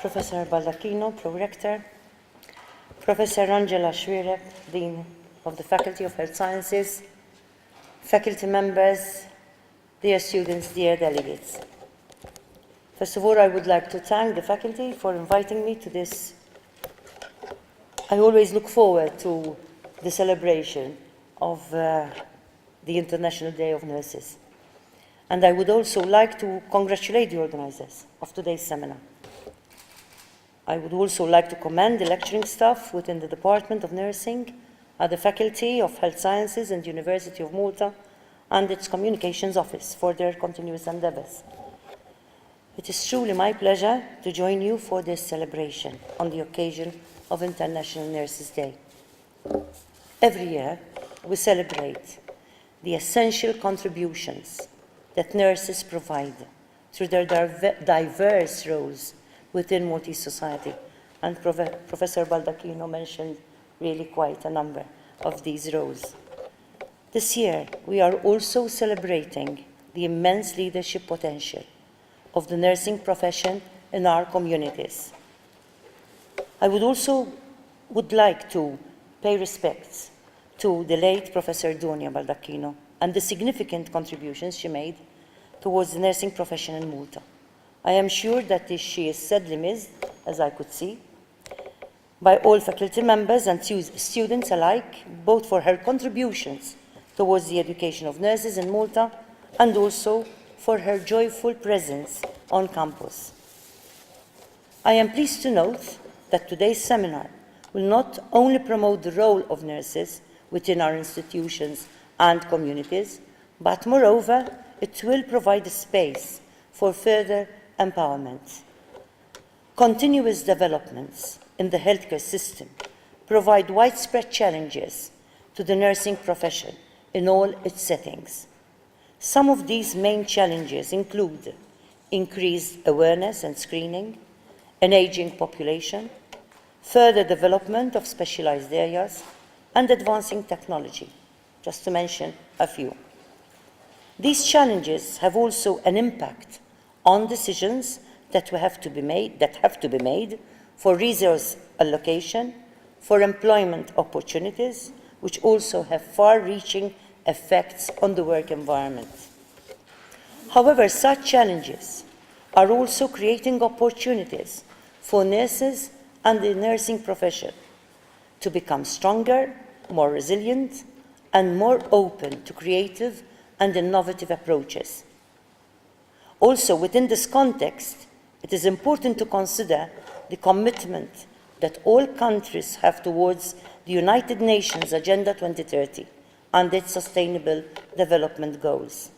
Professor Baldacchino, Pro-Rector, Professor Angela Schwirek, Dean of the Faculty of Health Sciences, faculty members, dear students, dear delegates. First of all, I would like to thank the faculty for inviting me to this. I always look forward to the celebration of the International Day of Nurses. And I would also like to congratulate the organizers of today's seminar. I would also like to commend the lecturing staff within the Department of Nursing at the Faculty of Health Sciences and University of Malta and its Communications Office for their continuous endeavors. It is truly my pleasure to join you for this celebration on the occasion of International Nurses Day. Every year, we celebrate the essential contributions that nurses provide through their diverse roles within Maltese society. And Professor Baldacchino mentioned really quite a number of these roles. This year, we are also celebrating the immense leadership potential of the nursing profession in our communities. I would like to pay respects to the late Professor Donia Baldacchino and the significant contributions she made towards the nursing profession in Malta. I am sure that she is sadly missed, as I could see, by all faculty members and students alike, both for her contributions towards the education of nurses in Malta and also for her joyful presence on campus. I am pleased to note that today's seminar will not only promote the role of nurses within our institutions and communities, but moreover, it will provide a space for further empowerment. Continuous developments in the healthcare system provide widespread challenges to the nursing profession in all its settings. Some of these main challenges include increased awareness and screening, an aging population, further development of specialized areas, and advancing technology, just to mention a few. These challenges have also an impact on decisions that have to be made for resource allocation, for employment opportunities, which also have far-reaching effects on the work environment. However, such challenges are also creating opportunities for nurses and the nursing profession to become stronger, more resilient, and more open to creative and innovative approaches. Also, within this context, it is important to consider the commitment that all countries have towards the United Nations Agenda 2030 and its Sustainable Development Goals.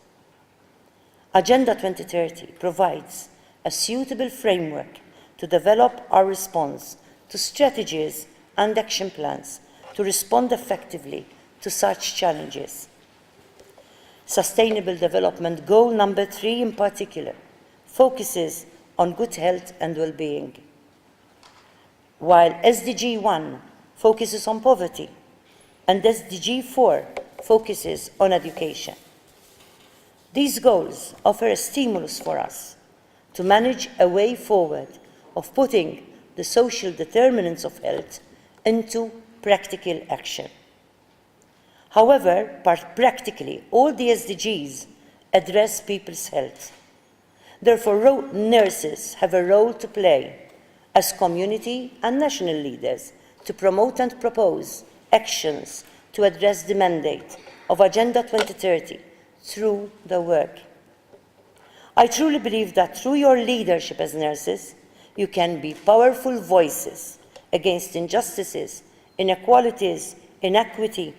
Agenda 2030 provides a suitable framework to develop our response to strategies and action plans to respond effectively to such challenges. Sustainable Development Goal number 3 in particular focuses on good health and well-being, while SDG 1 focuses on poverty and SDG 4 focuses on education. These goals offer a stimulus for us to manage a way forward of putting the social determinants of health into practical action. However, practically, all the SDGs address people's health. Therefore, nurses have a role to play as community and national leaders to promote and propose actions to address the mandate of Agenda 2030 through their work. I truly believe that through your leadership as nurses, you can be powerful voices against injustices, inequalities, inequity,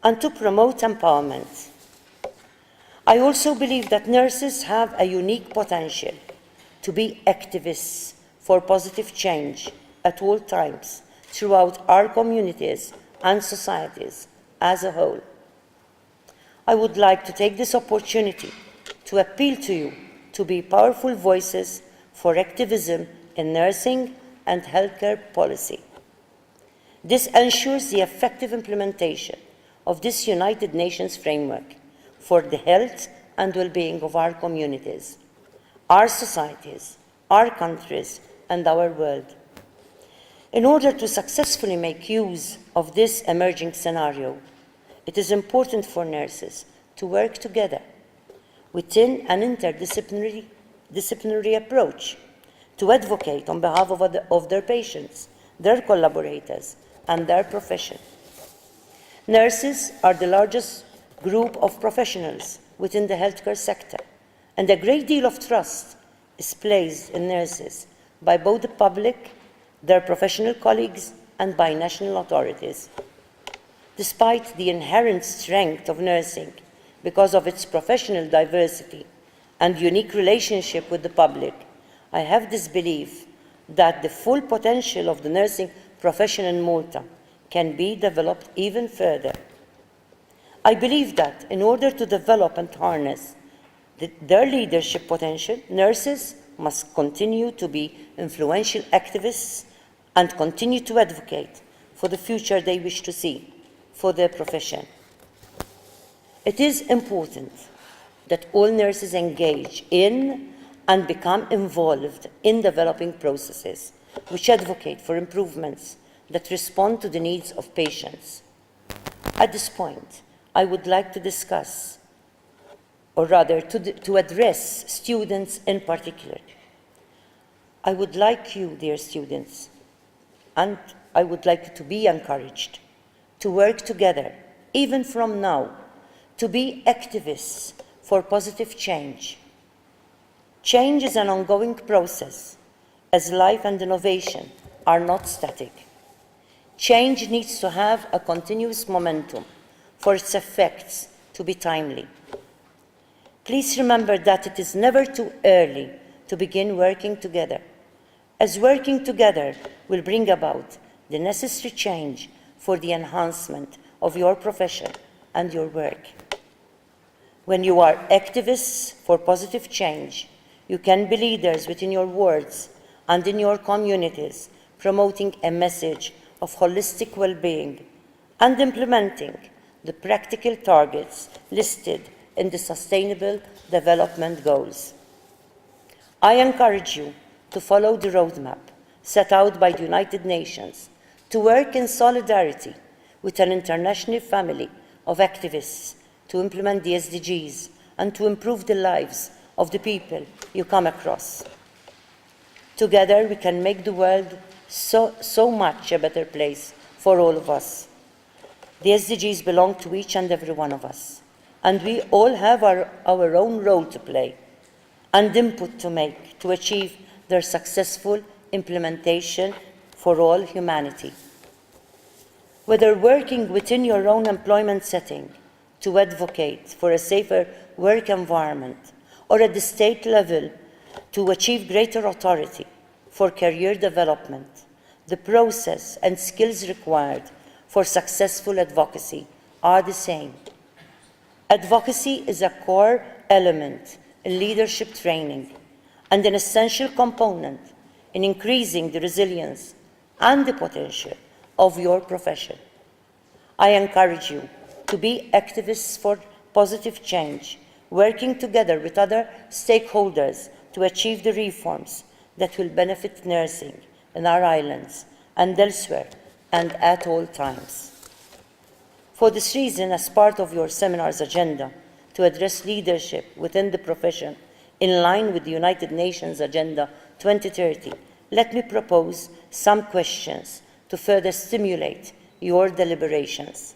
and to promote empowerment. I also believe that nurses have a unique potential to be activists for positive change at all times throughout our communities and societies as a whole. I would like to take this opportunity to appeal to you to be powerful voices for activism in nursing and healthcare policy. This ensures the effective implementation of this United Nations framework for the health and well-being of our communities, our societies, our countries, and our world. In order to successfully make use of this emerging scenario, it is important for nurses to work together within an interdisciplinary approach to advocate on behalf of their patients, their collaborators, and their profession. Nurses are the largest group of professionals within the healthcare sector, and a great deal of trust is placed in nurses by both the public, their professional colleagues, and by national authorities. Despite the inherent strength of nursing, because of its professional diversity and unique relationship with the public, I have this belief that the full potential of the nursing profession in Malta can be developed even further. I believe that in order to develop and harness their leadership potential, nurses must continue to be influential activists and continue to advocate for the future they wish to see for their profession. It is important that all nurses engage in and become involved in developing processes which advocate for improvements that respond to the needs of patients. At this point, I would like to discuss, or rather to address students in particular. I would like you, dear students, and I would like you to be encouraged to work together, even from now, to be activists for positive change. Change is an ongoing process, as life and innovation are not static. Change needs to have a continuous momentum for its effects to be timely. Please remember that it is never too early to begin working together, as working together will bring about the necessary change for the enhancement of your profession and your work. When you are activists for positive change, you can be leaders within your wards and in your communities, promoting a message of holistic well-being and implementing the practical targets listed in the Sustainable Development Goals. I encourage you to follow the roadmap set out by the United Nations, to work in solidarity with an international family of activists to implement the SDGs and to improve the lives of the people you come across. Together, we can make the world so much a better place for all of us. The SDGs belong to each and every one of us, and we all have our own role to play and input to make to achieve their successful implementation for all humanity. Whether working within your own employment setting to advocate for a safer work environment, or at the state level to achieve greater authority for career development, the process and skills required for successful advocacy are the same. Advocacy is a core element in leadership training and an essential component in increasing the resilience and the potential of your profession. I encourage you to be activists for positive change, working together with other stakeholders to achieve the reforms that will benefit nursing in our islands and elsewhere and at all times. For this reason, as part of your seminar's agenda to address leadership within the profession in line with the United Nations Agenda 2030, let me propose some questions to further stimulate your deliberations.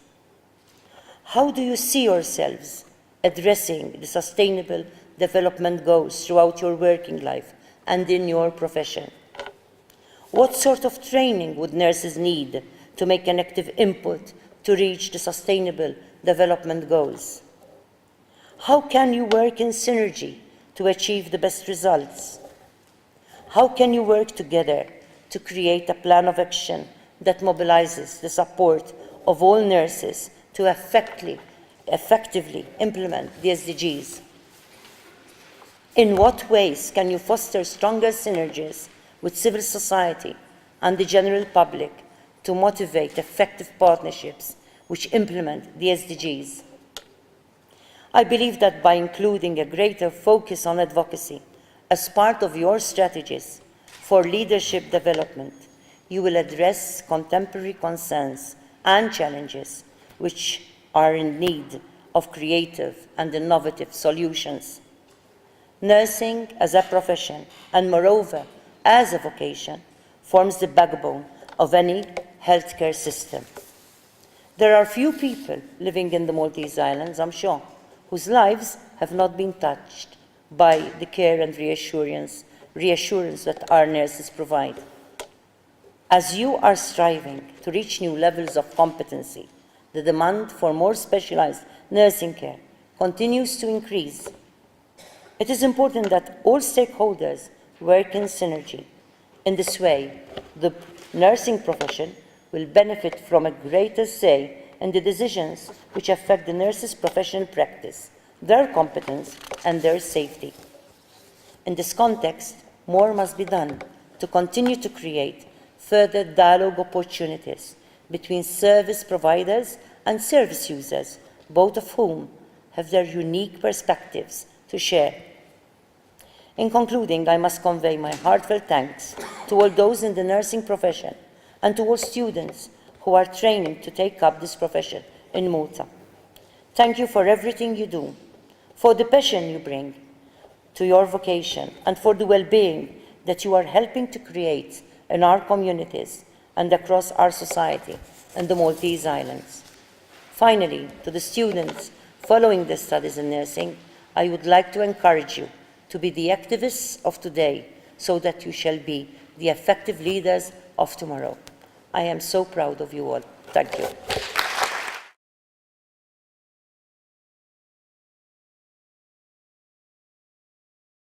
How do you see yourselves addressing the Sustainable Development Goals throughout your working life and in your profession? What sort of training would nurses need to make an active input to reach the Sustainable Development Goals? How can you work in synergy to achieve the best results? How can you work together to create a plan of action that mobilizes the support of all nurses to effectively implement the SDGs? In what ways can you foster stronger synergies with civil society and the general public to motivate effective partnerships which implement the SDGs? I believe that by including a greater focus on advocacy as part of your strategies for leadership development, you will address contemporary concerns and challenges which are in need of creative and innovative solutions. Nursing as a profession, and moreover as a vocation, forms the backbone of any healthcare system. There are few people living in the Maltese Islands, I'm sure, whose lives have not been touched by the care and reassurance that our nurses provide. As you are striving to reach new levels of competency, the demand for more specialized nursing care continues to increase. It is important that all stakeholders work in synergy. In this way, the nursing profession will benefit from a greater say in the decisions which affect the nurses' professional practice, their competence, and their safety. In this context, more must be done to continue to create further dialogue opportunities between service providers and service users, both of whom have their unique perspectives to share. In concluding, I must convey my heartfelt thanks to all those in the nursing profession and to all students who are training to take up this profession in Malta. Thank you for everything you do, for the passion you bring to your vocation, and for the well-being that you are helping to create in our communities and across our society and the Maltese Islands. Finally, to the students following their studies in nursing, I would like to encourage you to be the activists of today so that you shall be the effective leaders of tomorrow. I am so proud of you all. Thank you.